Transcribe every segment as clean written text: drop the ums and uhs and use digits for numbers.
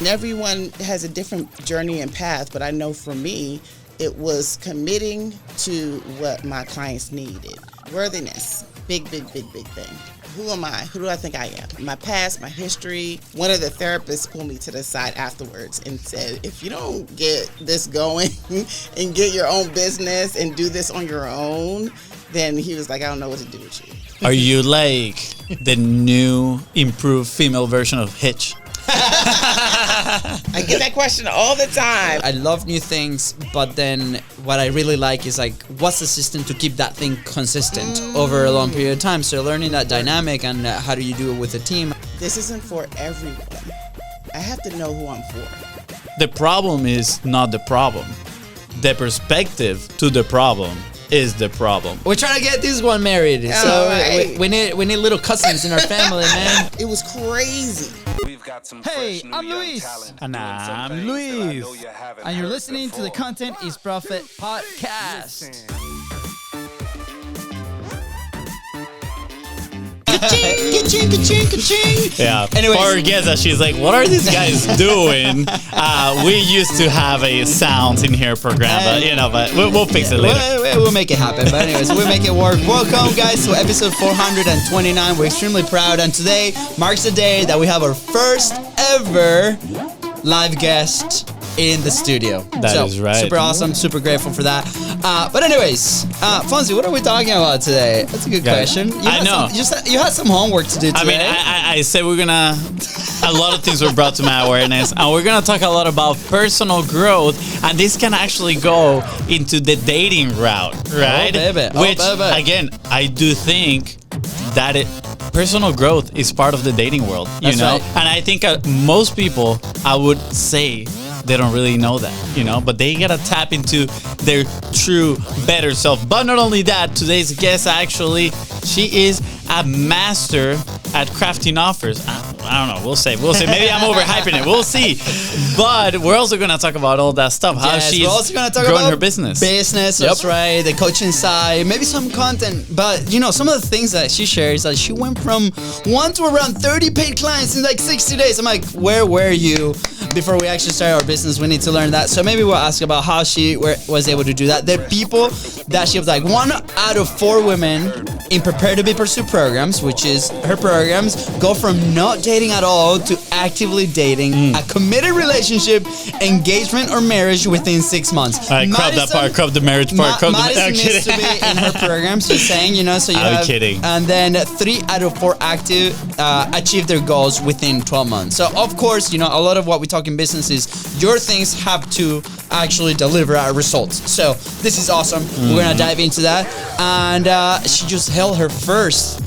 Everyone has a different journey and path, but I know for me, it was committing to what my clients needed. Worthiness, big thing. Who am I? Who do I think I am? My past, my history. One of the therapists pulled me to the side afterwards and said, if you don't get this going and get your own business and do this on your own, then he was like, I don't know what to do with you. Are you like the new, improved female version of Hitch? I get that question all the time. I love new things, but then what I really like is like, what's the system to keep that thing consistent over a long period of time? So learning that dynamic and how do you do it with a team? This isn't for everyone. I have to know who I'm for. The problem is not the problem. The perspective to the problem is the problem. We're trying to get this one married, so right. we need little cousins in our family, man. It was crazy. Hey, I'm Luis. And I'm Luis. And you're listening to the Content is Profit podcast. Yeah. Anyways. For Geza, she's like, what are these guys doing? We used to have a sound in here program, but we'll fix it later. We'll make it happen. But anyways, we'll make it work. Welcome, guys, to episode 429. We're extremely proud, and today marks the day that we have our first ever live guest in the studio. That is right. Super awesome, super grateful for that. But anyways, Fonzie, what are we talking about today? That's a good question. You had some homework to do today. I mean, I said we're gonna, a lot of things were brought to my awareness, and we're gonna talk a lot about personal growth, and this can actually go into the dating route, right? Oh, baby. Which, again, I do think that personal growth is part of the dating world, you know? Right. And I think most people, I would say, they don't really know that, but they gotta tap into their true, better self. But not only that, today's guest actually, she is a master at crafting offers. I don't know. We'll see. Maybe I'm overhyping it. We'll see. But we're also gonna talk about all that stuff. How she's growing her business. That's right. The coaching side, maybe some content. But some of the things that she shares, that she went from 1 to around 30 paid clients in like 60 days. I'm like, where were you before we actually started our business? We need to learn that. So maybe we'll ask about how she was able to do that. The people that she was like, 1 out of 4 women in Prepare to Be Pursued programs, which is her programs, go from not dating at all to actively dating, a committed relationship, engagement, or marriage within 6 months. All right, crop that part, crop the marriage part, Madison needs to be in her programs, just saying, so you I'm kidding. And then 3 out of 4 active achieve their goals within 12 months. So, of course, a lot of what we talk in business is your things have to actually deliver results. So, this is awesome. We're going to dive into that. And she just held her first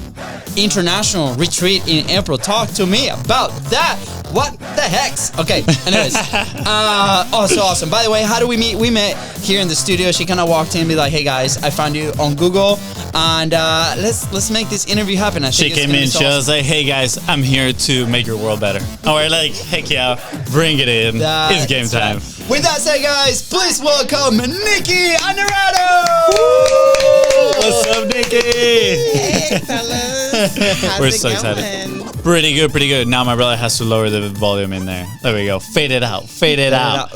international retreat in April. Talk to me about that. What the heck? Okay, anyways. So awesome. By the way, how do we meet? We met here in the studio. She kind of walked in and be like, hey guys, I found you on Google, and let's make this interview happen. She came in, she was like, hey guys, I'm here to make your world better. And we're like, heck yeah, bring it in. It's game time. Right. With that said, guys, please welcome Nikki Honorado. What's up, Nikki? Hey, fellas. How's We're it so going? excited. Pretty good. Now my brother has to lower the volume in there. There we go. Fade it out.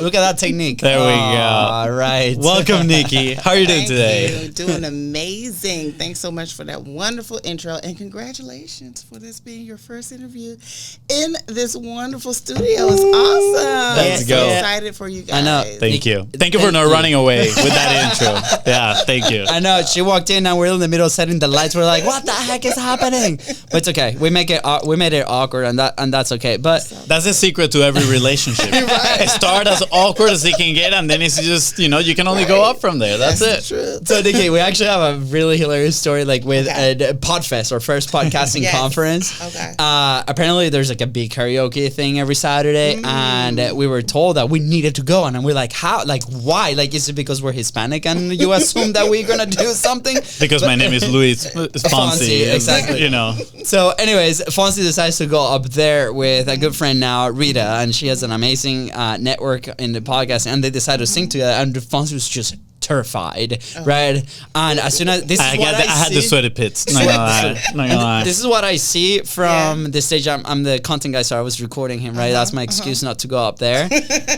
Look at that technique. There we go. All right. Welcome, Nikki. How are you doing today? Thank you. Doing amazing. Thanks so much for that wonderful intro, and congratulations for this being your first interview in this wonderful studio. It's awesome. Let's go. So excited for you guys. I know. Thank you. Thank you for not running away with that intro. Yeah, thank you. I know. She walked in and we're in the middle setting the lights. We're like, what the heck is happening? But it's okay. We made it awkward, and that's okay. But that's the secret to every relationship. Right. Start as awkward as it can get, and then it's just you can only go up from there. That's it. True. So Nikki, we actually have a really hilarious story, like with Podfest, our first podcasting conference. Okay. Apparently, there's like a big karaoke thing every Saturday, and we were told that we needed to go, and we're like, how? Like, why? Like, is it because we're Hispanic and you assume that we're gonna do something? Because my name is Luis Fonsi, exactly. So, anyways, Fonsi decides to go up there with a good friend now, Rita, and she has an amazing network in the podcast, and they decided to sing together, and Fonsi was just terrified, right? And as soon as this is what I had the see- sweaty pits. Not gonna lie. Not gonna lie. This is what I see from the stage. I'm the content guy, so I was recording him, right? That's my excuse not to go up there.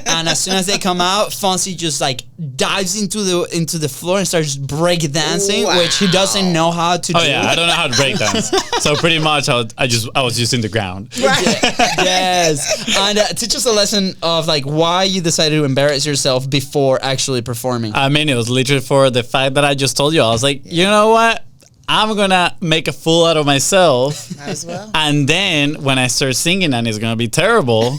And as soon as they come out, Fonzie just like dives into the floor and starts break dancing, which he doesn't know how to do. Oh yeah, I don't know how to break dance. So pretty much, I was just in the ground. Yes, and teach us a lesson of like why you decided to embarrass yourself before actually performing. I mean, it was literally for the fact that I just told you. I was like, you know what? I'm gonna make a fool out of myself. Might as well. And then when I start singing and it's gonna be terrible,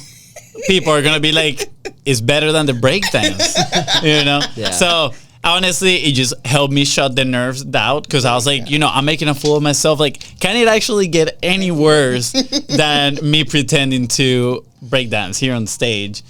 people are gonna be like, it's better than the breakdance. You know? Yeah. So honestly, it just helped me shut the nerves out because I was like, you know, I'm making a fool of myself. Like, can it actually get any worse than me pretending to breakdance here on stage?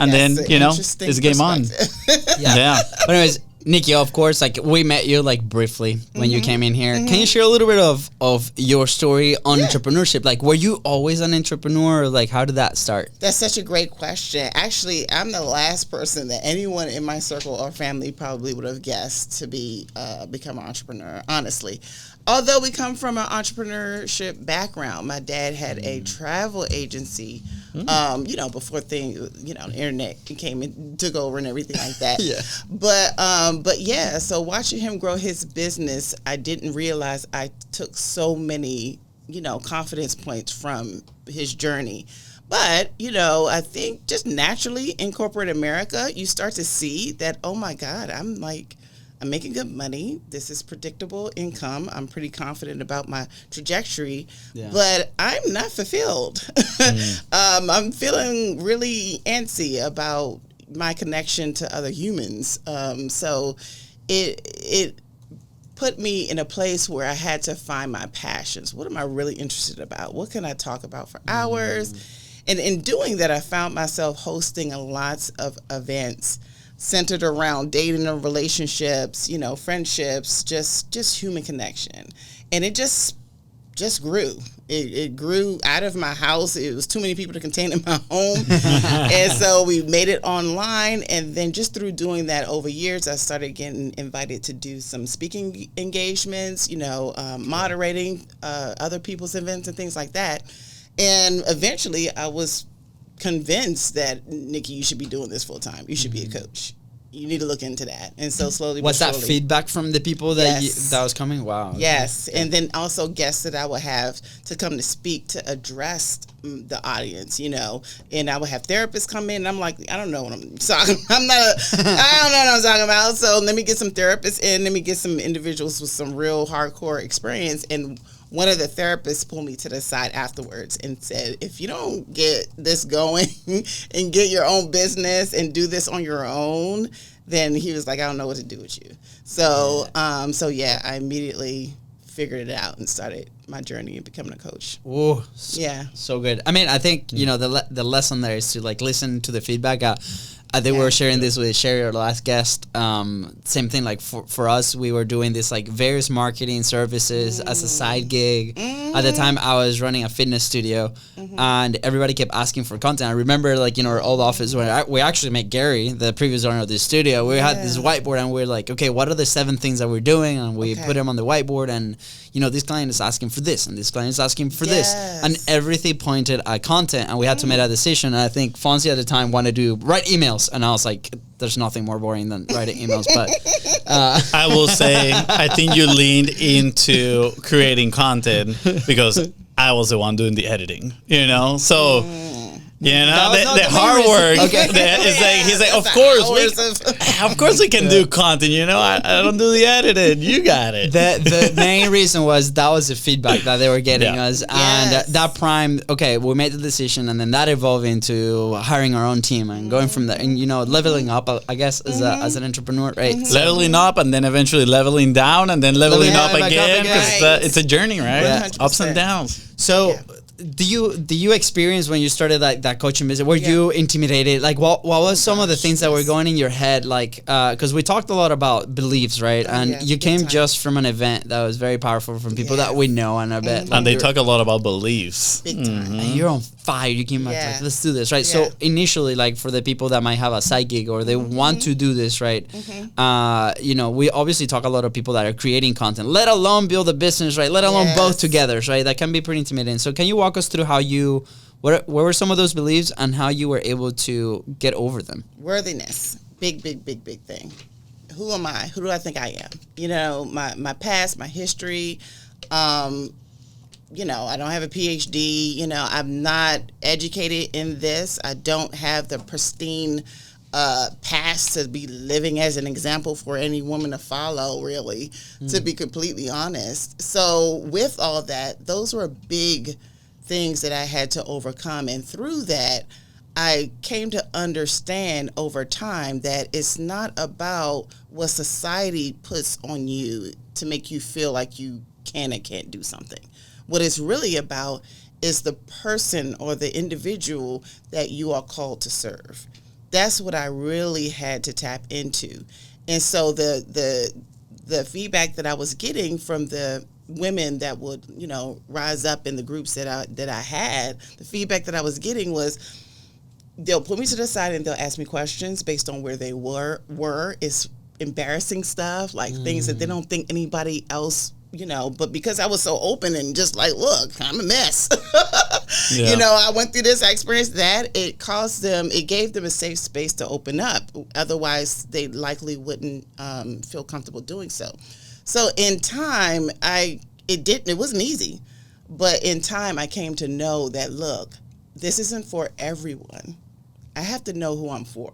And Yes, then, an you know, interesting it's game on. perspective. Yeah. But anyways, Nikki, of course, like we met you like briefly when you came in here. Can you share a little bit of your story on entrepreneurship? Like, were you always an entrepreneur, or like how did that start? That's such a great question. Actually, I'm the last person that anyone in my circle or family probably would have guessed to become an entrepreneur, honestly. Although we come from an entrepreneurship background. My dad had a travel agency, you know, before things, you know, the internet came and took over and everything like that. Yeah. But yeah, so watching him grow his business, I didn't realize I took so many, you know, confidence points from his journey. But, you know, I think just naturally in corporate America, you start to see that, oh my God, I'm making good money. This is predictable income. I'm pretty confident about my trajectory, but I'm not fulfilled. I'm feeling really antsy about my connection to other humans. So it put me in a place where I had to find my passions. What am I really interested about? What can I talk about for hours? And in doing that, I found myself hosting lots of events centered around dating and relationships, you know, friendships, just human connection. And it just grew. It grew out of my house. It was too many people to contain in my home. And so we made it online. And then just through doing that over years, I started getting invited to do some speaking engagements, you know, moderating other people's events and things like that. And eventually I was convinced that, Nikki, you should be doing this full time. You should be a coach. You need to look into that. And so slowly Was but that surely, feedback from the people that Yes. that was coming? Wow. Yes, and then also guests that I would have to come to speak to address the audience, you know, and I would have therapists come in, and I'm like, I don't know what I'm talking. I don't know what I'm talking about. So let me get some therapists in. Let me get some individuals with some real hardcore experience. And one of the therapists pulled me to the side afterwards and said, if you don't get this going and get your own business and do this on your own, then he was like, I don't know what to do with you. So, yeah, I immediately figured it out and started my journey in becoming a coach. Oh, Yeah. so good. I mean, I think, you know, the lesson there is to like listen to the feedback. I think we were sharing this with Sherry, our last guest. Same thing, like for us, we were doing this like various marketing services as a side gig. At the time, I was running a fitness studio, and everybody kept asking for content. I remember, like in our old office, where we actually met Gary, the previous owner of the studio. We had this whiteboard, and we are like, okay, what are the 7 things that we're doing? And we put them on the whiteboard, and you know, this client is asking for this, and this client is asking for this, and everything pointed at content, and we had to make a decision. And I think Fonzie at the time wanted to write emails. And I was like, there's nothing more boring than writing emails. But I will say, I think you leaned into creating content because I was the one doing the editing, you know? So, you know, the hard work. Is like, he's like, of course we can do content, you know? I don't do the editing. You got it. the main reason was that was the feedback that they were getting us. And that prime, okay, we made the decision, and then that evolved into hiring our own team and going from there. And, you know, leveling up, I guess, as an entrepreneur, right? So, leveling up and then eventually leveling down and then leveling up back up again. again. Because it's a journey, right? Yeah. Ups and downs. So, do you experience when you started like that coaching business? Were you intimidated? Like, what was some of the things that were going in your head? Like, because we talked a lot about beliefs, right? And you came just from an event that was very powerful from people that we know, and I bet. And they talk a lot about beliefs. Big time. And you're on fire. You came Yeah. like, let's do this, right? Yeah. So initially, like for the people that might have a side gig or they want to do this, right? You know, we obviously talk a lot of people that are creating content, let alone build a business, right? Let alone both together, right? That can be pretty intimidating. So can you walk us through how you, what were some of those beliefs and how you were able to get over them? Worthiness, big thing. Who am I? Who do I think I am? You know, my past, my history. You know, I don't have a PhD. You know, I'm not educated in this. I don't have the pristine past to be living as an example for any woman to follow, really, to be completely honest. So with all that, those were big things that I had to overcome. And through that, I came to understand over time that it's not about what society puts on you to make you feel like you can and can't do something. What it's really about is the person or the individual that you are called to serve. That's what I really had to tap into. And so the feedback that I was getting from the women that would, you know, rise up in the groups that I had, the feedback that I was getting was they'll put me to the side and they'll ask me questions based on where they were. It's embarrassing stuff, like things that they don't think anybody else, you know, but because I was so open and just like, look, I'm a mess. You know, I went through this, I experienced that. It gave them a safe space to open up. Otherwise, they likely wouldn't feel comfortable doing so. So in time, it wasn't easy, but in time, I came to know that, look, this isn't for everyone. I have to know who I'm for.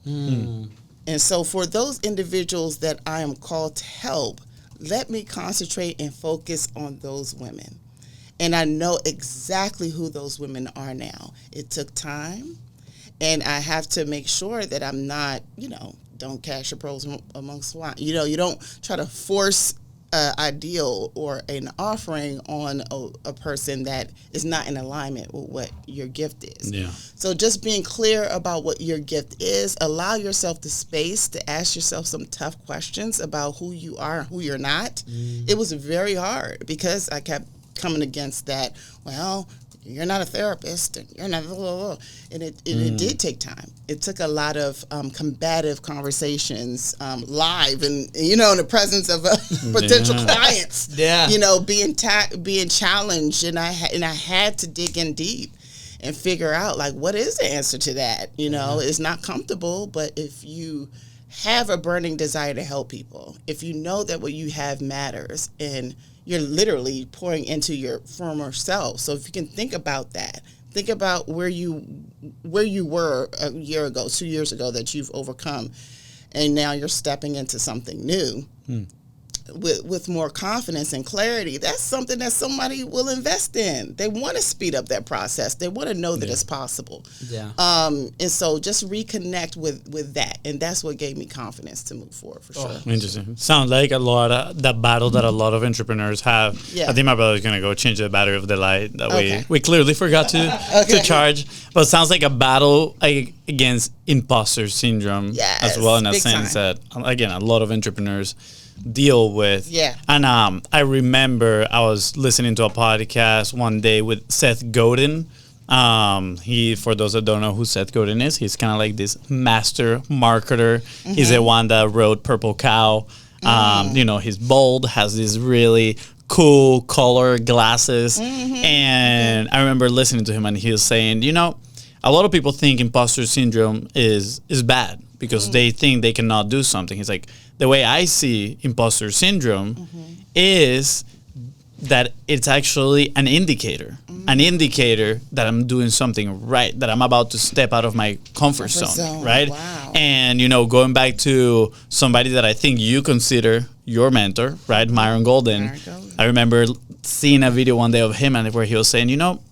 And so for those individuals that I am called to help, let me concentrate and focus on those women. And I know exactly who those women are now. It took time, and I have to make sure that I'm not, you know, don't cast your pearls among swine. You know, you don't try to force an ideal or an offering on a person that is not in alignment with what your gift is. Yeah. So just being clear about what your gift is, allow yourself the space to ask yourself some tough questions about who you are and who you're not. It was very hard because I kept coming against that, well, you're not a therapist, and you're not, and it did take time. It took a lot of combative conversations live, and you know, in the presence of potential clients. You know, being challenged, and I had to dig in deep and figure out like what is the answer to that. You know, it's not comfortable, but if you have a burning desire to help people, if you know that what you have matters, and you're literally pouring into your former self. So if you can think about that, think about where you were a year ago, 2 years ago, that you've overcome, and now you're stepping into something new with more confidence and clarity. That's something that somebody will invest in. They want to speed up that process. They want to know that it's possible. And so just reconnect with that, and that's what gave me confidence to move forward for sure. Interesting. Sounds like a lot of the battle that a lot of entrepreneurs have. I think my brother's gonna go change the battery of the light that we clearly forgot to charge. But it sounds like a battle against imposter syndrome as well, in a sense that, again, a lot of entrepreneurs deal with. And I remember I was listening to a podcast one day with Seth Godin. He, for those that don't know who Seth Godin is, he's kind of like this master marketer. He's the one that wrote Purple Cow. You know, he's bald, has these really cool color glasses. And I remember listening to him, and he was saying, you know, a lot of people think imposter syndrome is bad because they think they cannot do something. He's like, the way I see imposter syndrome is that it's actually an indicator that I'm doing something right, that I'm about to step out of my comfort zone, right? And, you know, going back to somebody that I think you consider your mentor, right, Myron Golden. I remember seeing a video one day of him and where he was saying, you know,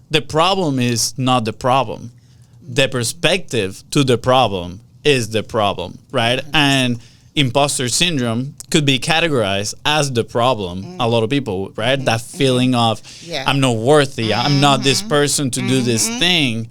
the problem is not the problem. The perspective to the problem is the problem, right? And imposter syndrome could be categorized as the problem. A lot of people, right? That feeling of I'm not worthy. I'm not this person to do this thing.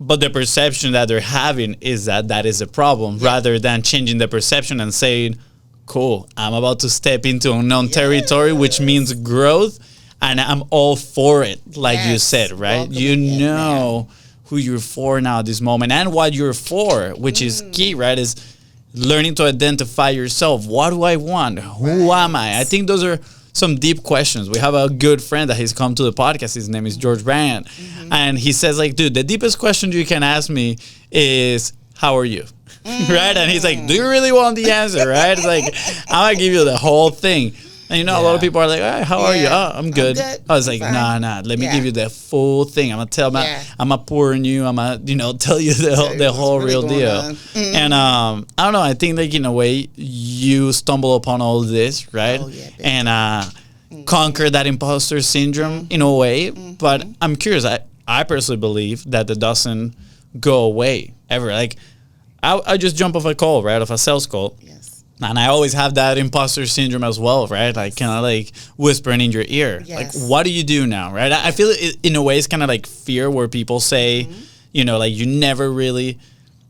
But the perception that they're having is that is a problem, rather than changing the perception and saying, cool, I'm about to step into unknown territory, which means growth. and I'm all for it, like you Yes. said, right? Welcome You in, know who you're for now at this moment and what you're for, which is key, right? Is learning to identify yourself. What do I want? Who am I? I think those are some deep questions. We have a good friend that has come to the podcast. His name is George Brand. And he says, like, dude, the deepest question you can ask me is, how are you? Right? And he's like, do you really want the answer? Right? It's like, I'm going to give you the whole thing. And you know, a lot of people are like, hey, how are you? Oh, I'm good. I was like, nah, let me give you the full thing. I'm going to tell I'm going to pour in you. I'm going to, tell you the whole really real deal. And I don't know. I think, like, in a way, you stumble upon all this, right? And conquer that imposter syndrome in a way. But I'm curious. I personally believe that it doesn't go away ever. Like, I just jump off a call, right? Off a sales call. And I always have that imposter syndrome as well, right? Like, kind of like whispering in your ear. Like, what do you do now, right? I feel it, in a way, it's kind of like fear, where people say, like, you never really,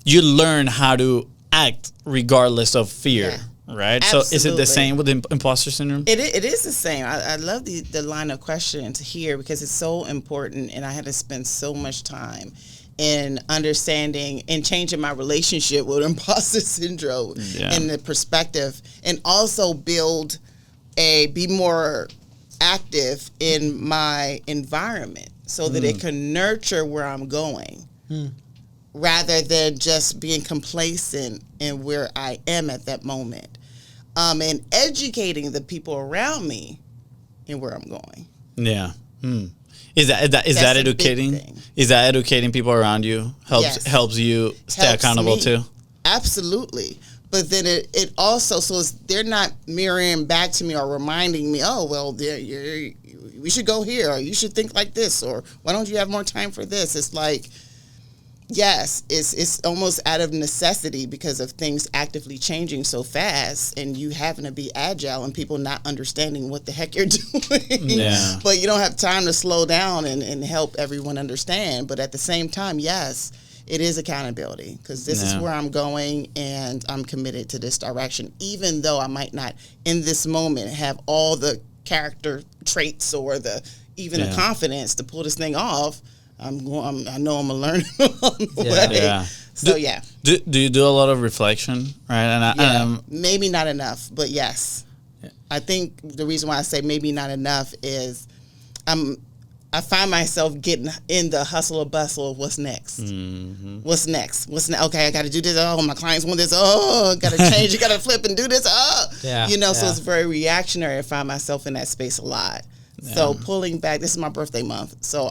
you learn how to act regardless of fear, right? Absolutely. So is it the same with imposter syndrome? It is the same. I love the line of questions here because it's so important, and I had to spend so much time in understanding and changing my relationship with imposter syndrome and the perspective, and also be more active in my environment so that it can nurture where I'm going rather than just being complacent in where I am at that moment, and educating the people around me in where I'm going. Yeah. Is that educating? Is that educating people around you helps you stay accountable too? Absolutely. But then it also, so they're not mirroring back to me or reminding me, oh, well, we should go here, or you should think like this, or why don't you have more time for this? It's like, yes, it's almost out of necessity because of things actively changing so fast, and you having to be agile and people not understanding what the heck you're doing. Yeah. But you don't have time to slow down and help everyone understand. But at the same time, yes, it is accountability, because this is where I'm going, and I'm committed to this direction, even though I might not in this moment have all the character traits or the confidence to pull this thing off. I know I'm gonna learn along the way. Yeah. So Do you do a lot of reflection, right? And maybe not enough, but yes. Yeah. I think the reason why I say maybe not enough is I find myself getting in the hustle or bustle of what's next. What's next? Okay, I got to do this. Oh, my clients want this. Oh, got to change. You got to flip and do this. Oh, so it's very reactionary. I find myself in that space a lot. So pulling back, this is my birthday month. So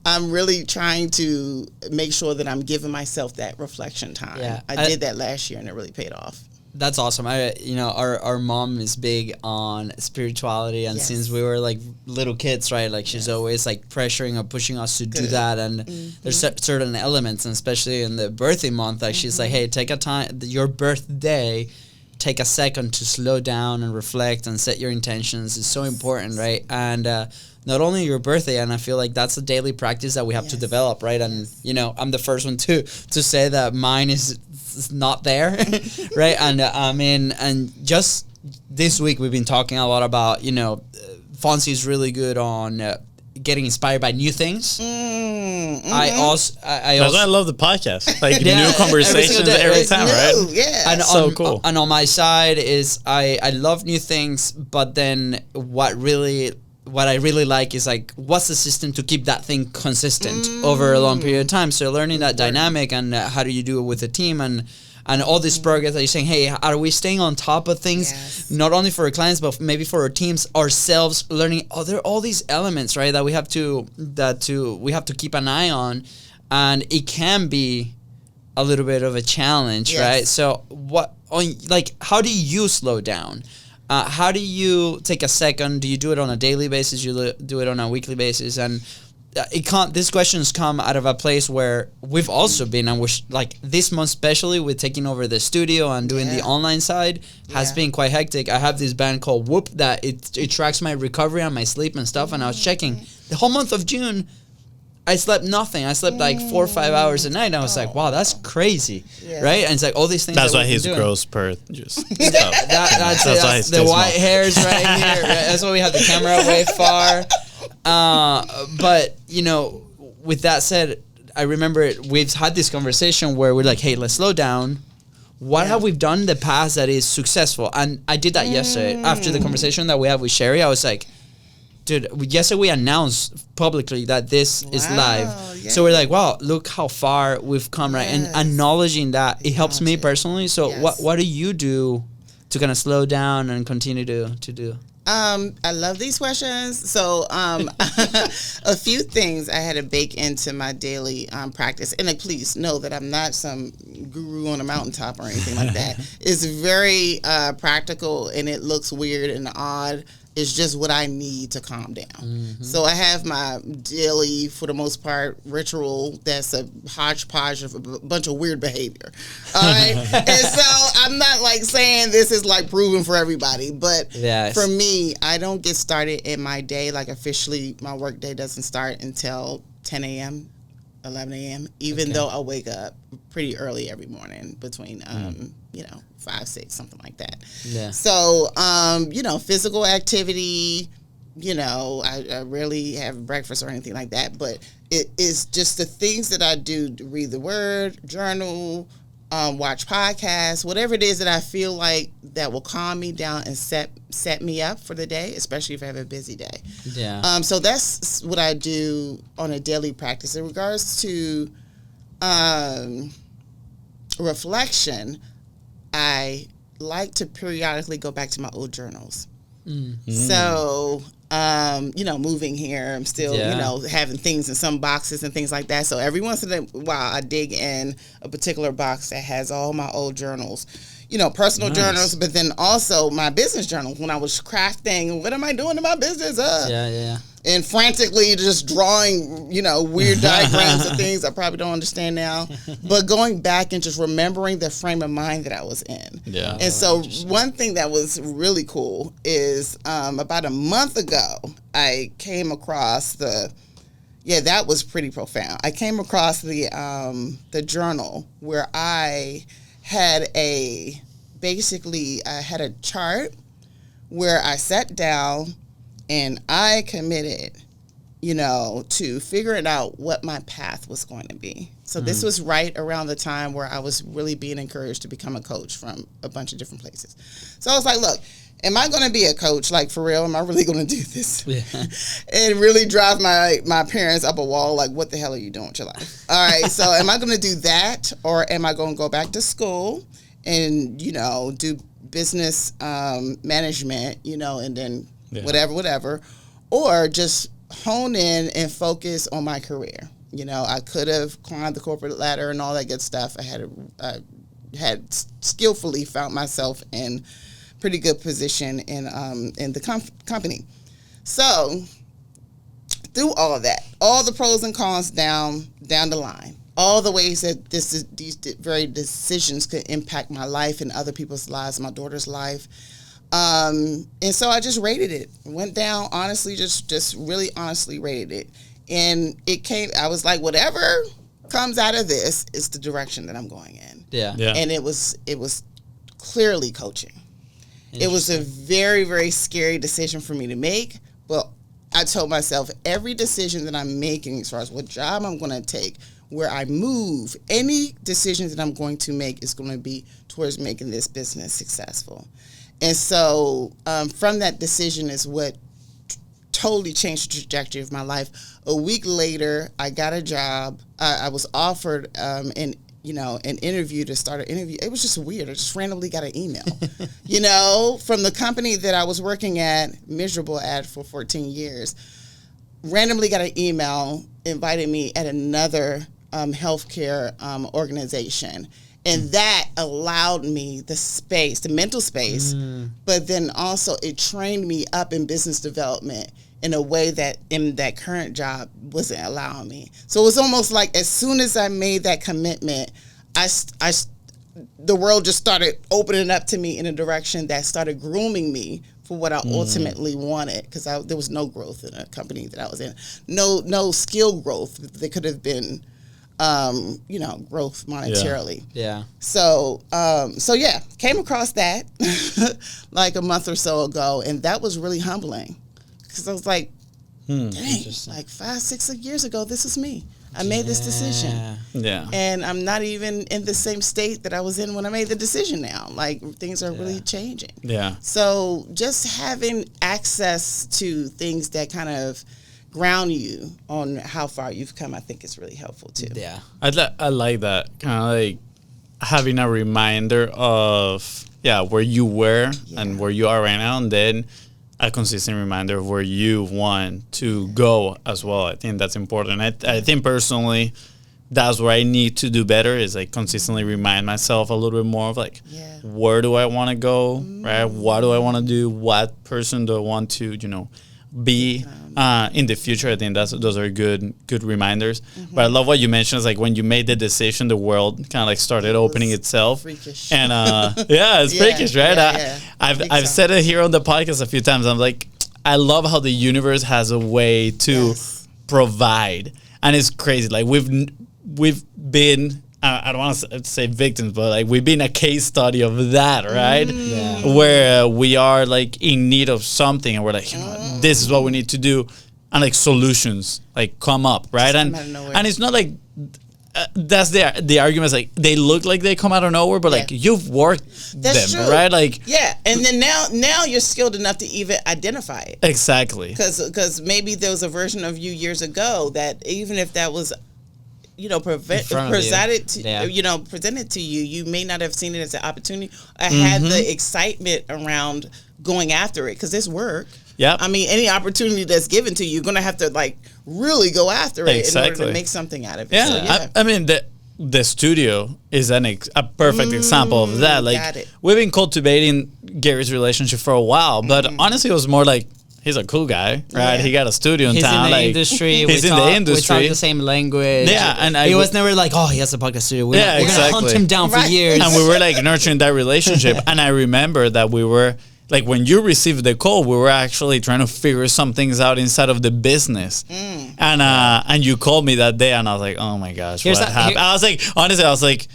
I'm really trying to make sure that I'm giving myself that reflection time. Yeah. I did that last year, and it really paid off. That's awesome. Our mom is big on spirituality, and since we were like little kids, right? Like she's always like pressuring or pushing us to do that. And there's certain elements, and especially in the birthday month, like she's like, hey, take a time, your birthday, take a second to slow down and reflect and set your intentions. It's so important, right? And not only your birthday, and I feel like that's a daily practice that we have to develop, right? And I'm the first one to say that mine is not there, right? And and just this week we've been talking a lot about Fonzie is really good on getting inspired by new things. I also that's why I love the podcast. Like new conversations every time, right? Yeah, and so cool. And on my side is I love new things, but then what I really like is like, what's the system to keep that thing consistent over a long period of time? So learning that dynamic, and how do you do it with a team, and all this progress that you're saying, hey, are we staying on top of things, not only for our clients, but maybe for our teams, ourselves, learning all these elements, right, that we have to keep an eye on, and it can be a little bit of a challenge, right? So how do you slow down? How do you take a second? Do you do it on a daily basis? You do it on a weekly basis? And these questions come out of a place where we've also been, and like this month especially with taking over the studio and doing the online side has been quite hectic. I have this band called Whoop that it tracks my recovery and my sleep and stuff, and I was checking the whole month of June. I slept nothing. I slept like 4 or 5 hours a night. And I was like, wow, that's crazy. Yeah. Right? And it's like all these things. That's that why we've his been doing. gross perth just That's why he the stays white small. hairs right here. Right? That's why we have the camera way far. But, you know, with that said, I remember we've had this conversation where we're like, hey, let's slow down. What have we done in the past that is successful? And I did that yesterday. After the conversation that we had with Sherry, I was like, dude, yesterday we announced publicly that this is live. Yeah. So we're like, wow, look how far we've come, right? And acknowledging that, it helps me personally. So what do you do to kind of slow down and continue to do? I love these questions. So, a few things I had to bake into my daily practice. And like, please know that I'm not some guru on a mountaintop or anything like that. It's very practical, and it looks weird and odd. It's just what I need to calm down. Mm-hmm. So I have my daily, for the most part, ritual that's a hodgepodge of a bunch of weird behavior. All right? And so I'm not like saying this is like proven for everybody, but for me, I don't get started in my day, like officially my work day doesn't start until 10 a.m., 11 a.m., even though I wake up pretty early every morning between, 5, 6, something like that. Yeah. So, physical activity, I rarely have breakfast or anything like that, but it is just the things that I do to read the word, journal, watch podcasts, whatever it is that I feel like that will calm me down and set me up for the day, especially if I have a busy day. Yeah. So that's what I do on a daily practice. In regards to reflection, I like to periodically go back to my old journals. Mm-hmm. So, moving here, I'm still, having things in some boxes and things like that. So every once in a while, I dig in a particular box that has all my old journals, personal journals, but then also my business journals when I was crafting. What am I doing in my business? And frantically just drawing, weird diagrams of things I probably don't understand now. But going back and just remembering the frame of mind that I was in. Yeah. And so one thing that was really cool is about a month ago, I came across that was pretty profound. I came across the journal where I had I had a chart where I sat down and I committed, to figuring out what my path was going to be. So this was right around the time where I was really being encouraged to become a coach from a bunch of different places. So I was like, look, am I going to be a coach? Like, for real? Am I really going to do this? Yeah. And really drive my parents up a wall? Like, what the hell are you doing with your life? All right. So am I going to do that? Or am I going to go back to school and, do business management, and then whatever, or just hone in and focus on my career. I could have climbed the corporate ladder and all that good stuff. I had skillfully found myself in pretty good position in the company. So through all of that, all the pros and cons down the line, all the ways that these very decisions could impact my life and other people's lives, my daughter's life. And so I just rated it. Went down, honestly, just really honestly rated it. And I was like, whatever comes out of this is the direction that I'm going in. Yeah. And it was clearly coaching. It was a very, very scary decision for me to make, but I told myself every decision that I'm making as far as what job I'm going to take, where I move, any decisions that I'm going to make is going to be towards making this business successful. And so from that decision is what totally changed the trajectory of my life. A week later, I got a job. I was offered an interview to start an interview. It was just weird. I just randomly got an email, from the company that I was working at, miserable at for 14 years. Randomly got an email, invited me at another healthcare organization. And that allowed me the space, the mental space, but then also it trained me up in business development in a way that in that current job wasn't allowing me. So it was almost like as soon as I made that commitment, the world just started opening up to me in a direction that started grooming me for what I ultimately wanted, because there was no growth in a company that I was in. No skill growth. There could have been, growth monetarily. Yeah. So yeah, came across that like a month or so ago, and that was really humbling, because I was like, dang, like 5-6 years ago, this is me. I made this decision. Yeah. And I'm not even in the same state that I was in when I made the decision now. Like, things are really changing. Yeah. So just having access to things that kind of ground you on how far you've come, I think is really helpful too. Yeah. I like that. Kind of like having a reminder of, where you were and where you are right now, and then a consistent reminder of where you want to go as well. I think that's important. I think personally, that's where I need to do better, is like consistently remind myself a little bit more of like, where do I want to go, right? What do I want to do? What person do I want to, be in the future? I think those are good reminders. But I love what you mentioned, is like when you made the decision, the world kind of like started opening itself. Freakish. And it's freakish, right? I've said it here on the podcast a few times. I'm like, I love how the universe has a way to provide, and it's crazy. Like we've been, I don't want to say victims, but like we've been a case study of that, right? Where we are like in need of something, and we're like, this is what we need to do, and like solutions like come up, right? And it's not like that's the argument. Is like they look like they come out of nowhere, but like you've worked them, true. Right? Like and then now you're skilled enough to even identify it. Exactly. Because maybe there was a version of you years ago that even if that was presented to you, you may not have seen it as an opportunity or had the excitement around going after it, because it's work. Yeah. I mean, any opportunity that's given to you, you're going to have to like really go after it in order to make something out of it. Yeah. So, I mean, the studio is a perfect example of that. Like, we've been cultivating Gary's relationship for a while, but honestly, it was more like, he's a cool guy, right? Yeah. He got a studio in town. He's in the industry. He's in the industry. We talk the same language. Yeah, and he was never like, oh, he has a podcast studio. We're gonna hunt him down for years. And we were like nurturing that relationship. And I remember that we were like, when you received the call, we were actually trying to figure some things out inside of the business. And you called me that day, and I was like, oh my gosh, what happened? I was like, honestly,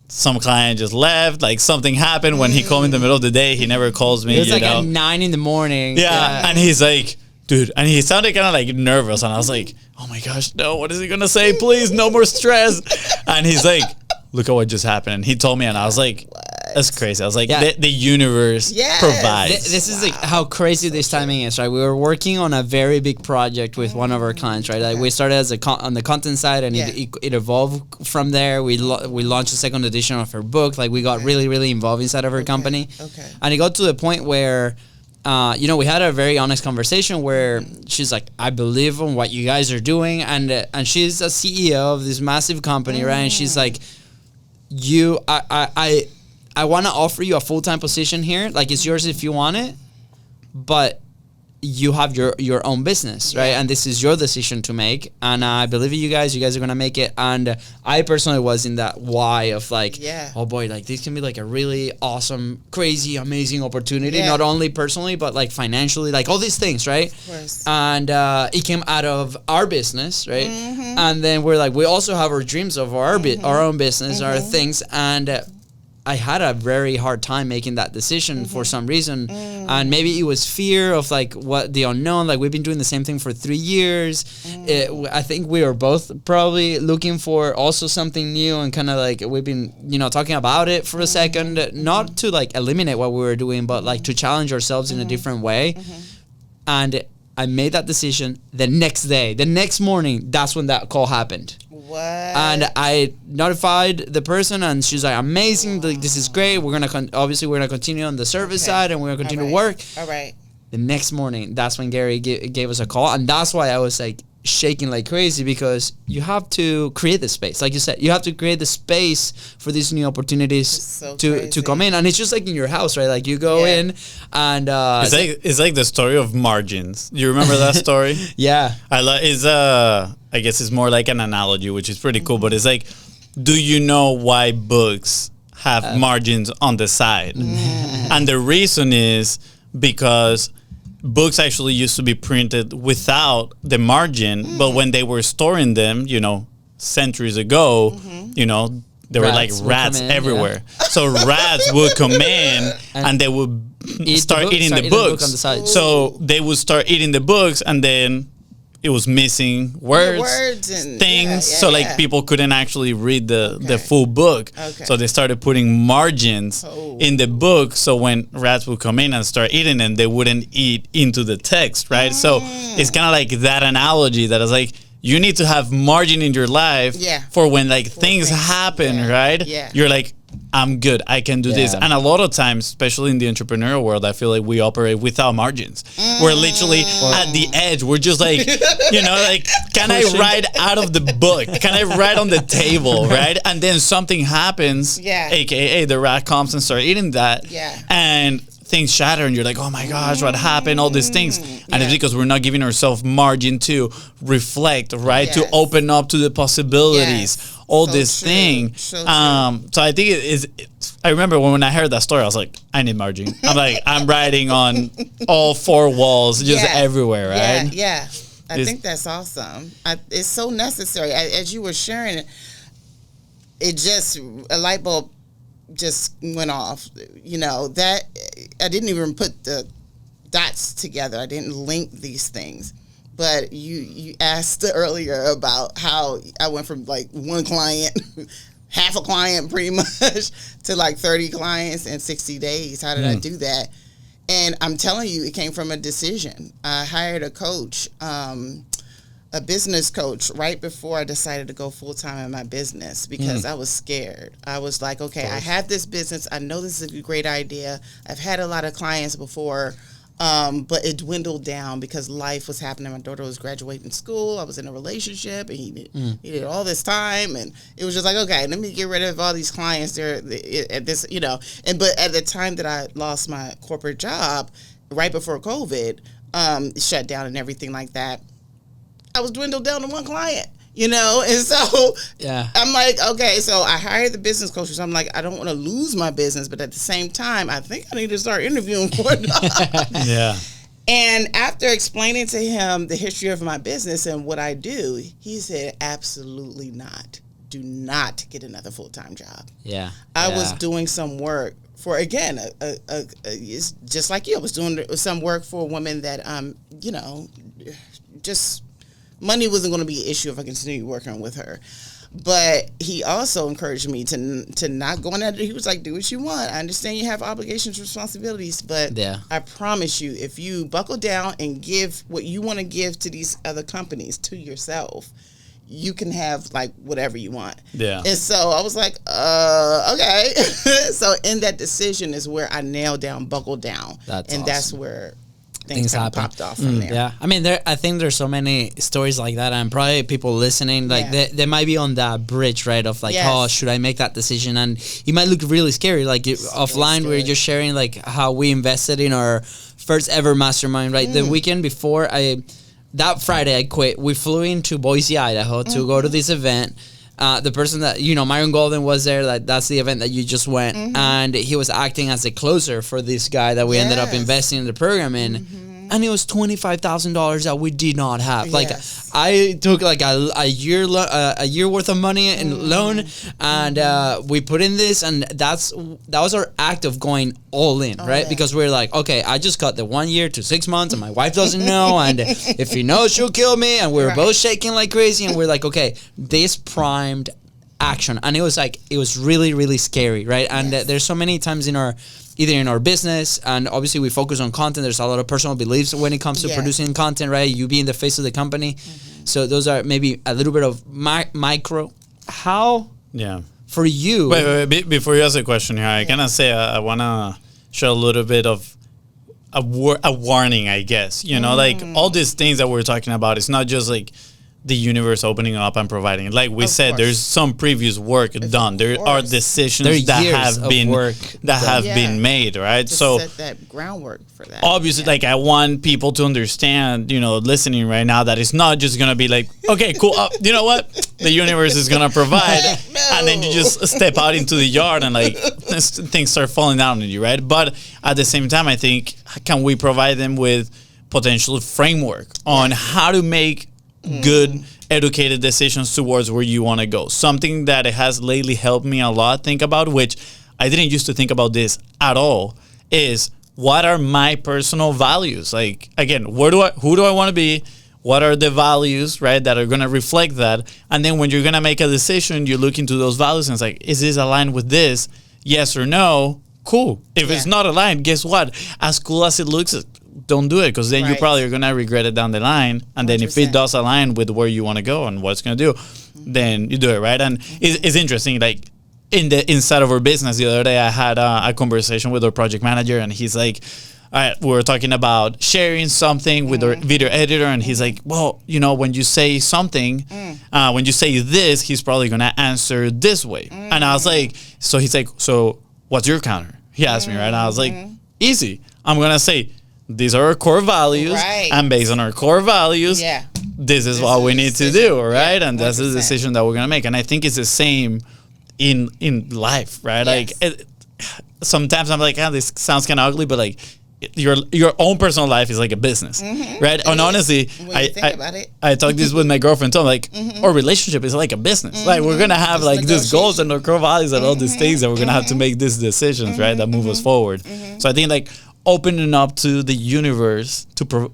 some client just left, like something happened. When he called me in the middle of the day, he never calls me. It was like at 9 a.m. Yeah, and he's like, dude, and he sounded kind of like nervous, and I was like, oh my gosh, no, what is he gonna say? Please, no more stress. And he's like, look at what just happened. And he told me, and I was like, that's crazy. I was like, the universe provides. This is like how crazy this timing is, right? We were working on a very big project with one of our clients, right? Like we started as on the content side, and it evolved from there. We launched a second edition of her book. Like we got really, really involved inside of her company. Okay. And it got to the point where, we had a very honest conversation where she's like, I believe in what you guys are doing, and she's a CEO of this massive company, right? And she's like, I want to offer you a full-time position here. Like, it's yours if you want it, but you have your own business, right? And this is your decision to make. And I believe in you guys. You guys are going to make it. And I personally was in that why of like, oh boy, like this can be like a really awesome, crazy, amazing opportunity. Not only personally, but like financially, like all these things, right? Of course. And it came out of our business, right? And then we're like, we also have our dreams of our own business, our things. And I had a very hard time making that decision for some reason. And maybe it was fear of like what the unknown, like we've been doing the same thing for 3 years. I think we were both probably looking for also something new, and kind of like we've been, talking about it for a second, not to like eliminate what we were doing, but like to challenge ourselves in a different way. And I made that decision the next day, the next morning, that's when that call happened. What? And I notified the person, and she's like, amazing, like, this is great. We're going to, obviously, we're going to continue on the service side, and we're going to continue to work. All right. The next morning, that's when Gary gave us a call. And that's why I was like shaking like crazy, because you have to create the space. Like you said, you have to create the space for these new opportunities to come in. And it's just like in your house, right? Like you go in and it's like the story of margins. You remember that story? Yeah. I guess it's more like an analogy, which is pretty cool, but it's like, do you know why books have margins on the side? And the reason is because books actually used to be printed without the margin, but when they were storing them, centuries ago, there were like rats everywhere. Yeah. So rats would come in and they would start eating the books. On the side. So they would start eating the books, and then it was missing words and things. So like people couldn't actually read the full book. Okay. So they started putting margins in the book. So when rats would come in and start eating them, they wouldn't eat into the text, right? So it's kind of like that analogy that is like, you need to have margin in your life for when things happen, right? Yeah. You're like, I'm good. I can do this. And a lot of times, especially in the entrepreneurial world, I feel like we operate without margins. We're literally at the edge. We're just like, can I write out of the book? Can I write on the table, right? And then something happens, aka the rat comes and starts eating that. Yeah. And things shatter and you're like, oh my gosh, what happened? All these things. And it's because we're not giving ourselves margin to reflect, right? To open up to the possibilities, all this thing. So I think I remember when I heard that story, I was like, I need margin. I'm writing on all four walls, just everywhere, right? Yeah. I think that's awesome. It's so necessary. As you were sharing it just, a light bulb just went off, that I didn't even put the dots together. I didn't link these things. But you asked earlier about how I went from one client, half a client pretty much, to 30 clients in 60 days. How did I do that? And I'm telling you, it came from a decision. I hired a coach, a business coach, right before I decided to go full-time in my business because I was scared. I was like, okay, I have this business. I know this is a great idea. I've had a lot of clients before, but it dwindled down because life was happening. My daughter was graduating school. I was in a relationship, and he needed all this time. And it was just like, okay, let me get rid of all these clients there at this, but at the time that I lost my corporate job, right before COVID, shut down and everything like that, I was dwindled down to one client, and so I'm like, okay, so I hired the business coach. So I'm like, I don't want to lose my business, but at the same time, I think I need to start interviewing for it. Yeah. And after explaining to him the history of my business and what I do, he said, absolutely not. Do not get another full-time job. Yeah. I was doing some work for, again, it's just like you. I was doing some work for a woman that, just money wasn't going to be an issue if I continued working with her. But he also encouraged me to not go in that. He was like, do what you want. I understand you have obligations, responsibilities, but I promise you, if you buckle down and give what you want to give to these other companies, to yourself, you can have whatever you want. Yeah. And so I was like, okay. So in that decision is where I nailed down, buckled down. That's awesome. That's where things happen. Popped off from there. Yeah, I mean, I think there's so many stories like that, and probably people listening, they might be on that bridge, right, of oh, should I make that decision? And it might look really scary. Offline, we were just sharing how we invested in our first ever mastermind, right? The weekend before that Friday I quit. We flew into Boise, Idaho to go to this event. The person that, Myron Golden was there, that's the event that you just went, and he was acting as a closer for this guy that we ended up investing in the program in, and it was $25,000 that we did not have. I took a year worth of money in loan, and we put in this, and that was our act of going all in, right? Because we're like, okay, I just cut the 1 year to 6 months, and my wife doesn't know, and if she knows, she'll kill me, and we're both shaking like crazy, and we're like, okay, this primed action, and it was really, really scary, right? And there's so many times either in our business, and obviously we focus on content. There's a lot of personal beliefs when it comes to producing content, right? You being the face of the company. So those are maybe a little bit of micro. How? Yeah. For you. Wait, before you ask a question here, I gotta say I wanna share a little bit of a warning, I guess. All these things that we're talking about. It's not just the universe opening up and providing. Like we said, course. there's some previous work done. There are course. decisions There are that years have of been work been made, right? To So set that groundwork for that. obviously, like I want people to understand, listening right now, that it's not just gonna be like, okay, cool. You know what? The universe is gonna provide, and then you just step out into the yard and like things start falling down on you, right? But at the same time, I think, can we provide them with potential framework on how to make good educated decisions towards where you want to go? Something that has lately helped me a lot think about, which I didn't used to think about this at all, is what are my personal values? Like, again, who do I want to be? What are the values, right, that are going to reflect that? And then when you're going to make a decision, you look into those values and it's like, is this aligned with this? Yes or no? Cool. If it's not aligned, guess what? As cool as it looks, don't do it, because then you probably are going to regret it down the line. And then if it does align with where you want to go and what it's going to do, then you do it, right? And it's interesting, like inside of our business, the other day I had a conversation with our project manager, and he's like, all right, we were talking about sharing something with our video editor, and he's like, well, when you say something, when you say this, he's probably going to answer this way. And I was like, so he's like, so what's your counter? He asked me, right? And I was like, easy. I'm going to say, these are our core values, and based on our core values, this is what we need to do, right? And that's the decision that we're going to make. And I think it's the same in life, right? Yes. Like sometimes I'm like, this sounds kind of ugly, but like your own personal life is like a business, right? And honestly, I talked this with my girlfriend, so I'm like, our relationship is like a business. Like we're gonna have like these goals and our core values and all these things, and we're gonna have to make these decisions, right, that move us forward. So I think like opening up to the universe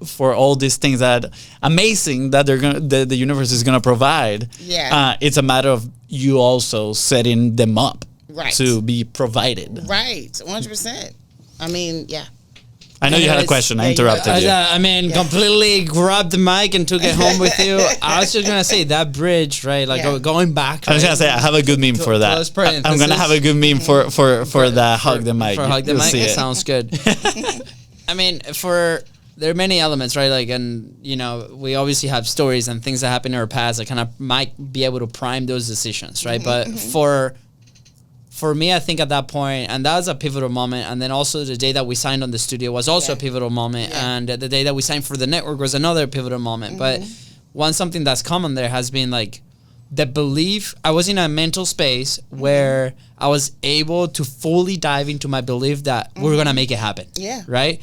for all these things that amazing that the universe is gonna provide. It's a matter of you also setting them up to be provided. Right, 100%. I mean, I know you had a question. I interrupted you. I mean, completely grabbed the mic and took it home with you. I was just going to say that bridge, right? Like going back. I was going to say, I have a good meme for that. I'm going to have a good meme for the hug the mic. For hug the mic, it sounds good. I mean, there are many elements, right? Like, and, we obviously have stories and things that happen in our past that kind of might be able to prime those decisions, right? But for me, I think at that point, and that was a pivotal moment, and then also the day that we signed on the studio was also a pivotal moment, and the day that we signed for the network was another pivotal moment. But something that's common there has been like the belief. I was in a mental space where I was able to fully dive into my belief that we're gonna make it happen. Right.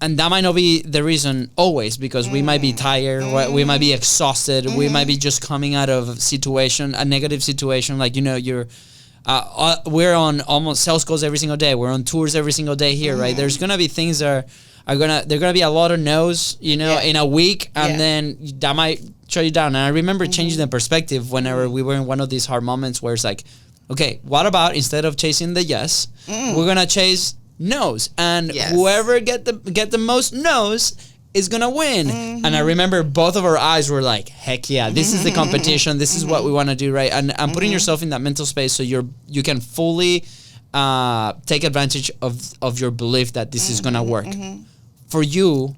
And that might not be the reason always, because we might be tired, we might be exhausted, we might be just coming out of a negative situation. Like, we're on almost sales calls every single day. We're on tours every single day here, right? There's going to be things that there are going to be a lot of no's, in a week, and then that might shut you down. And I remember changing the perspective whenever we were in one of these hard moments where it's like, okay, what about instead of chasing the yes, we're going to chase no's, and whoever get the most no's is gonna win. And I remember both of our eyes were like, heck yeah, this is the competition, this is what we want to do, right? And putting yourself in that mental space so you can fully take advantage of your belief that this is gonna work. For you,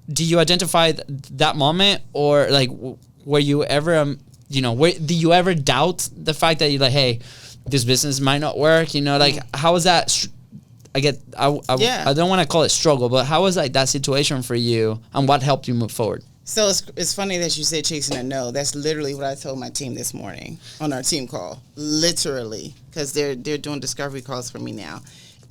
do you identify that moment, or like were you ever do you ever doubt the fact that you're like, hey, this business might not work, like how was that? I don't want to call it struggle, but how was like that situation for you, and what helped you move forward? So it's funny that you said chasing a no. That's literally what I told my team this morning on our team call. Literally, because they're doing discovery calls for me now.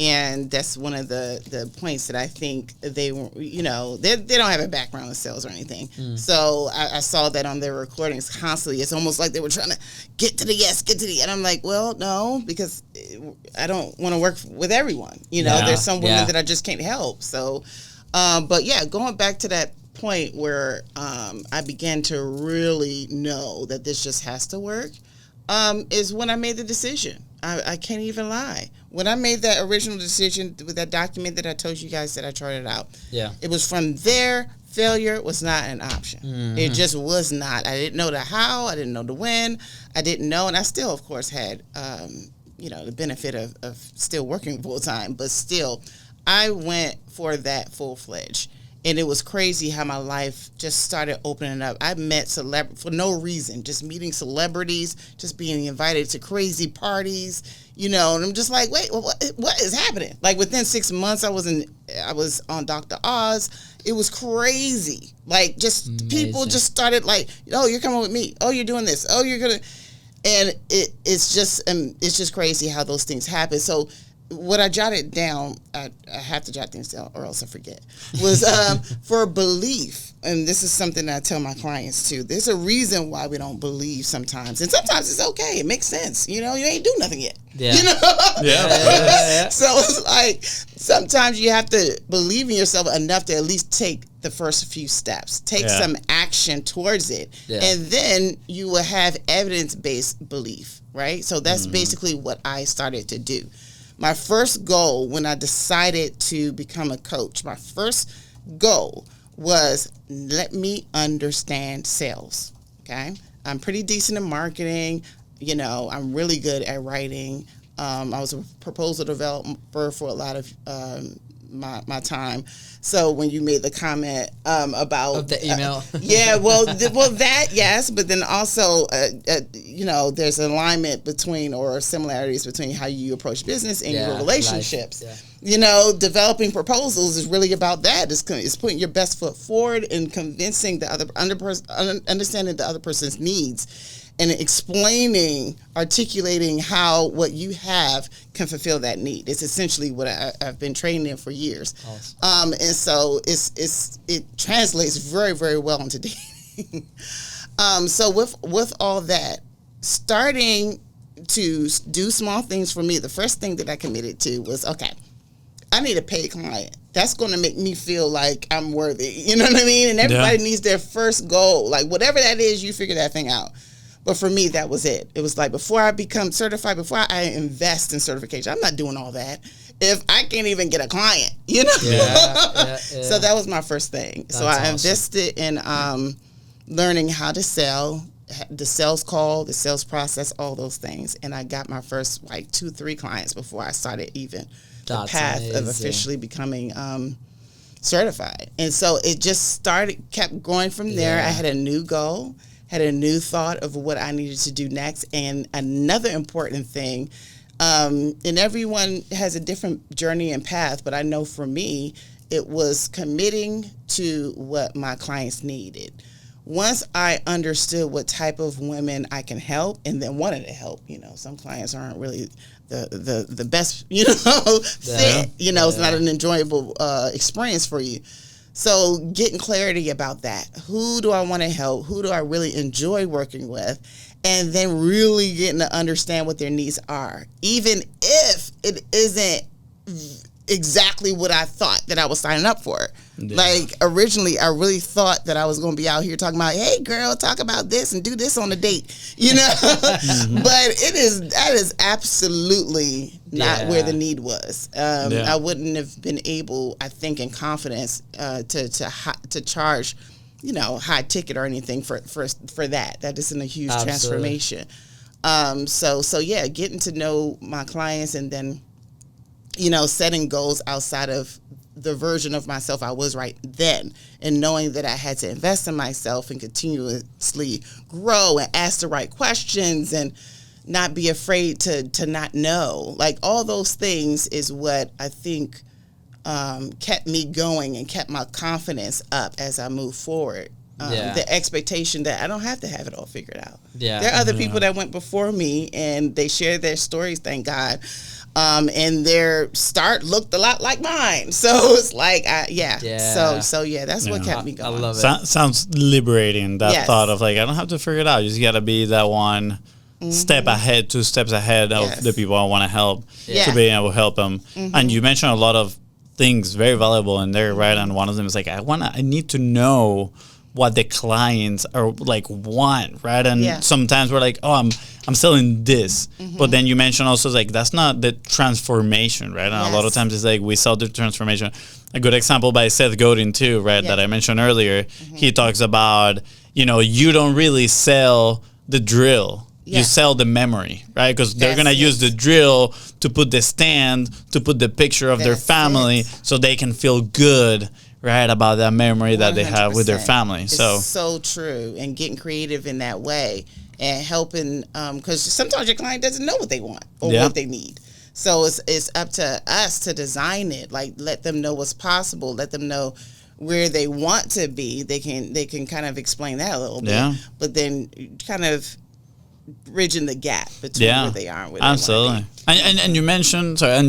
And that's one of the points that I think they don't have a background in sales or anything. So I saw that on their recordings constantly. It's almost like they were trying to get to the yes, and I'm like, well, no, because I don't want to work with everyone. There's some women that I just can't help. So, but going back to that point where I began to really know that this just has to work, is when I made the decision. I can't even lie. When I made that original decision with that document that I told you guys that I charted out, it was from there. Failure was not an option. It just was not. I didn't know the how. I didn't know the when. I didn't know, and I still, of course, had the benefit of still working full time. But still, I went for that full-fledged. And it was crazy how my life just started opening up. I met for no reason, just meeting celebrities, just being invited to crazy parties, and I'm just like, wait, what is happening? Like within 6 months, I was on Dr. Oz. It was crazy. Like just Amazing. People just started like, oh, you're coming with me. Oh, you're doing this. Oh, you're gonna, and it's just crazy how those things happen. So what I jotted down, I have to jot things down or else I forget, was for belief. And this is something I tell my clients too. There's a reason why we don't believe sometimes. And sometimes it's okay. It makes sense. You ain't do nothing yet. Yeah. Yeah. So it's like sometimes you have to believe in yourself enough to at least take the first few steps. Take some action towards it. Yeah. And then you will have evidence-based belief, right? So that's basically what I started to do. My first goal when I decided to become a coach, my first goal was let me understand sales, okay? I'm pretty decent in marketing. I'm really good at writing. I was a proposal developer for a lot of my time. So when you made the comment about of the email, that yes, but then also there's an alignment between or similarities between how you approach business and your relationships. Developing proposals is really about that. It's putting your best foot forward and convincing the other understanding the other person's needs. And articulating how what you have can fulfill that need. It's essentially what I've been trained in for years. Awesome. And so it translates very, very well into dating. So with all that, starting to do small things for me, the first thing that I committed to was, okay, I need a paid client. That's going to make me feel like I'm worthy. You know what I mean? And everybody needs their first goal. Like whatever that is, you figure that thing out. But for me, that was it. It was like before I become certified, before I invest in certification, I'm not doing all that if I can't even get a client, So that was my first thing. That's so I invested in learning how to sell, the sales call, the sales process, all those things. And I got my first 2-3 clients before I started even the path of officially becoming certified. And so it just kept going from there. I had a new goal. Had a new thought of what I needed to do next. And another important thing, and everyone has a different journey and path, but I know for me, it was committing to what my clients needed. Once I understood what type of women I can help and then wanted to help, some clients aren't really the best, fit, it's not an enjoyable experience for you. So getting clarity about that. Who do I want to help? Who do I really enjoy working with? And then really getting to understand what their needs are. Even if it isn't exactly what I thought that I was signing up for. Yeah. Like originally, I really thought that I was going to be out here talking about, hey girl, talk about this and do this on a date, But that is absolutely not where the need was. I wouldn't have been able, I think, in confidence to charge, high ticket or anything for that. That isn't a huge transformation. So getting to know my clients and then, setting goals outside of the version of myself I was right then, and knowing that I had to invest in myself and continuously grow and ask the right questions and not be afraid to not know. Like all those things is what I think kept me going and kept my confidence up as I move forward. The expectation that I don't have to have it all figured out. There are other people that went before me and they shared their stories, thank God. And their start looked a lot like mine. So it's like, So that's what kept me going. I love it. Sounds liberating, that thought of I don't have to figure it out. You just got to be that one step ahead, 2 steps ahead of the people I want to help to be able to help them. And you mentioned a lot of things very valuable in there, right? And one of them is I need to know what the clients are want, right? And sometimes we're like, oh, I'm selling this, but then you mentioned also that's not the transformation, right? And a lot of times it's we sell the transformation. A good example by Seth Godin too, right? That I mentioned earlier. He talks about you don't really sell the drill. You sell the memory, right? Because they're going to use the drill to put the stand, to put the picture of their family so they can feel good, right, about that memory that they have with their 100%. family. It's So so true, and getting creative in that way and helping, because sometimes your client doesn't know what they want or Yeah. what they need. So it's up to us to design it. Like, let them know what's possible. Let them know where they want to be. They can kind of explain that a little bit. Yeah. But then kind of bridging the gap between where they are and where absolutely. they want to be. And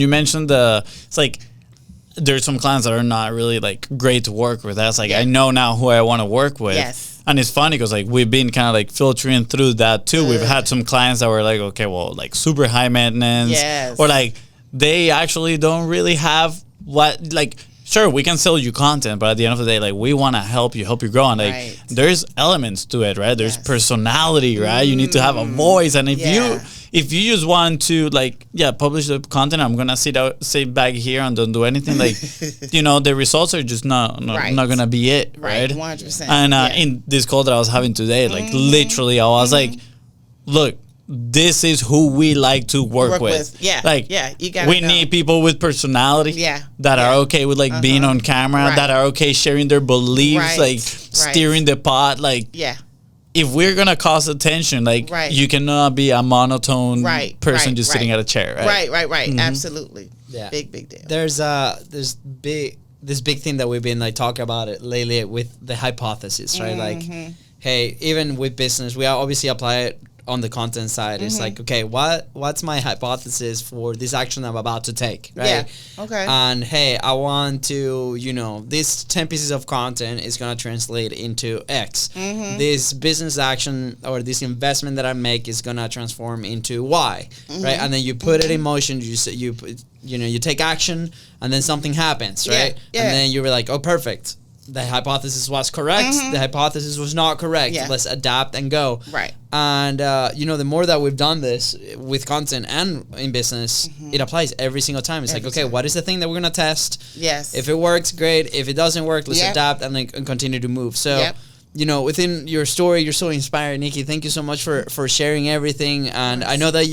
you mentioned it's like there's some clients that are not really like great to work with. That's like, Yeah. I know now who I want to work with. Yes. And it's funny because like we've been kind of like filtering through that too. We've had some clients that were like, okay, well, like super high maintenance, Yes. or like they actually don't really have what, like, sure, we can sell you content, but at the end of the day, like, we want to help you grow. And like, Right. there's elements to it, right? There's Yes. personality, right? You need to have a voice. And Yeah. if you just want to like, publish the content, I'm gonna sit back here and don't do anything. Like, the results are just not Right. gonna be it, Right, right? 100%. And Yeah. in this call that I was having today, like literally, I was like, look, this is who we like to work with. Yeah, Like, yeah, you gotta we know. need people with personality. Yeah, That are okay with like being on camera. Right. That are okay sharing their beliefs. Right, Like right. steering the pot. Like, Yeah. if we're gonna cause attention, like, Right. you cannot be a monotone Right, person right, just sitting right. at a chair, right? Right. Absolutely. Yeah. Big deal. There's this big thing that we've been like talking about it lately with the hypothesis, right? Like, hey, even with business, we obviously apply it on the content side. It's like, okay, what's my hypothesis for this action I'm about to take, right? Yeah. Okay. And hey, I want to, this 10 pieces of content is going to translate into X. This business action or this investment that I make is going to transform into Y, right? And then you put it in motion, you take action, and then something happens, right? Yeah. And then you were like, oh, perfect. The hypothesis was correct. The hypothesis was not correct. Yeah. Let's adapt and go. Right. And, the more that we've done this with content and in business, it applies every single time. It's Every like, okay, time. what is the thing that we're going to test? Yes. If it works, great. If it doesn't work, let's Yep. adapt and continue to move. So, Yep. within your story, you're so inspired, Nikki. Thank you so much for sharing everything. And I know that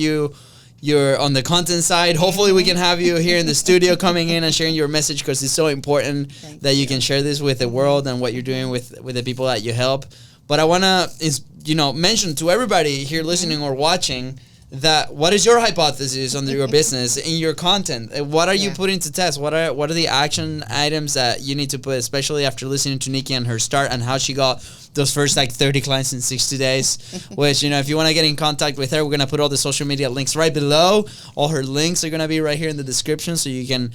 you're on the content side. Hopefully we can have you here in the studio coming in and sharing your message, because it's so important that you can share this with the world and what you're doing with the people that you help. But I want to mention to everybody here listening or watching that what is your hypothesis on your business in your content? What are you putting to test? What are the action items that you need to put, especially after listening to Nikki and her start and how she got those first 30 clients in 60 days, which, if you want to get in contact with her, we're going to put all the social media links right below. All her links are going to be right here in the description, so you can,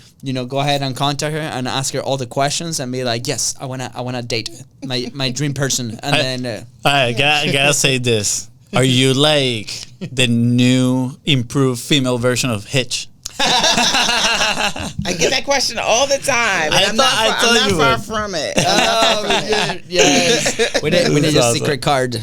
go ahead and contact her and ask her all the questions and be like, yes, I want to date my dream person. And then I gotta say this. Are you like the new improved female version of Hitch? I get that question all the time. And I I'm thought not you far would. from it. yes. We need a awesome. secret card.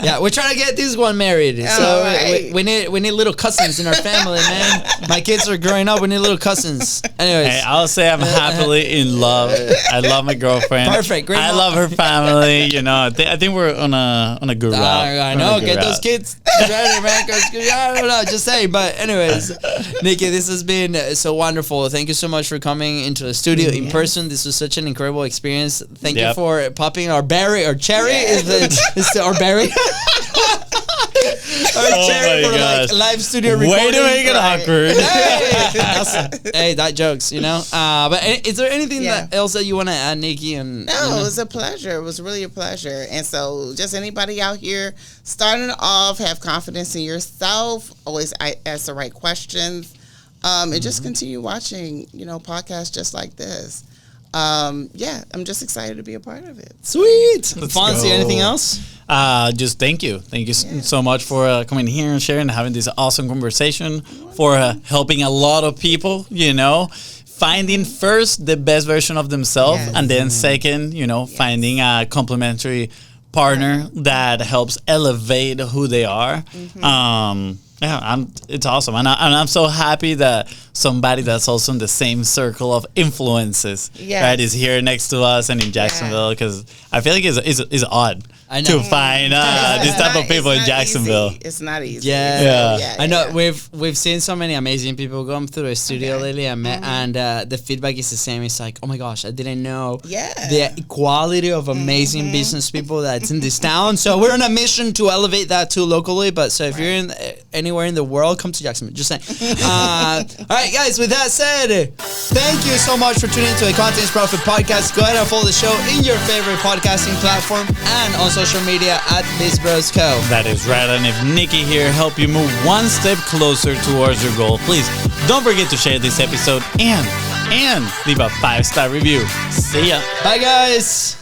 Yeah, we're trying to get this one married. So right. we need little cousins in our family, man. My kids are growing up. We need little cousins. Anyways, Hey, I'll say I'm happily in love. I love my girlfriend. Perfect, great I mom. love her family. I think we're on a good route. I We're on know. a good Get those route. kids ready, man. 'Cause I don't know. Just saying. But anyways, Nikki, this has been so wonderful. Thank you so much for coming into the studio in person. This was such an incredible experience. Thank you Yep. for popping our berry or cherry. Is our berry? Our cherry my for gosh. live studio recording. Way to make it awkward. Hey, that jokes, But is there anything Yeah. else that you want to add, Nikki? And No, it was a pleasure. It was really a pleasure. And so just anybody out here starting off, have confidence in yourself, always ask the right questions, and just continue watching, podcasts just like this. I'm just excited to be a part of it. Sweet. Let's Fonzie, go. anything else? Just thank you so much for coming here and sharing and having this awesome conversation, for helping a lot of people, finding first the best version of themselves, Yes. and then second, finding a complementary partner that helps elevate who they are. Yeah, it's awesome, and I'm so happy that somebody that's also in the same circle of influences, right, is here next to us and in Jacksonville, because I feel like it's odd to find this type of people in Jacksonville. Easy. It's not easy. Yeah. I know we've seen so many amazing people come through the studio lately, and the feedback is the same. It's like, oh my gosh, I didn't know the quality of amazing business people that's in this town. So we're on a mission to elevate that too locally. But so if you're in anywhere in the world, come to Jacksonville. Just saying. All right, guys. With that said, thank you so much for tuning into the Content is Profit podcast. Go ahead and follow the show in your favorite podcasting platform and on social media at BizBrosCo. That is right. And if Nikki here helped you move one step closer towards your goal, please don't forget to share this episode and leave a 5-star review. See ya. Bye, guys.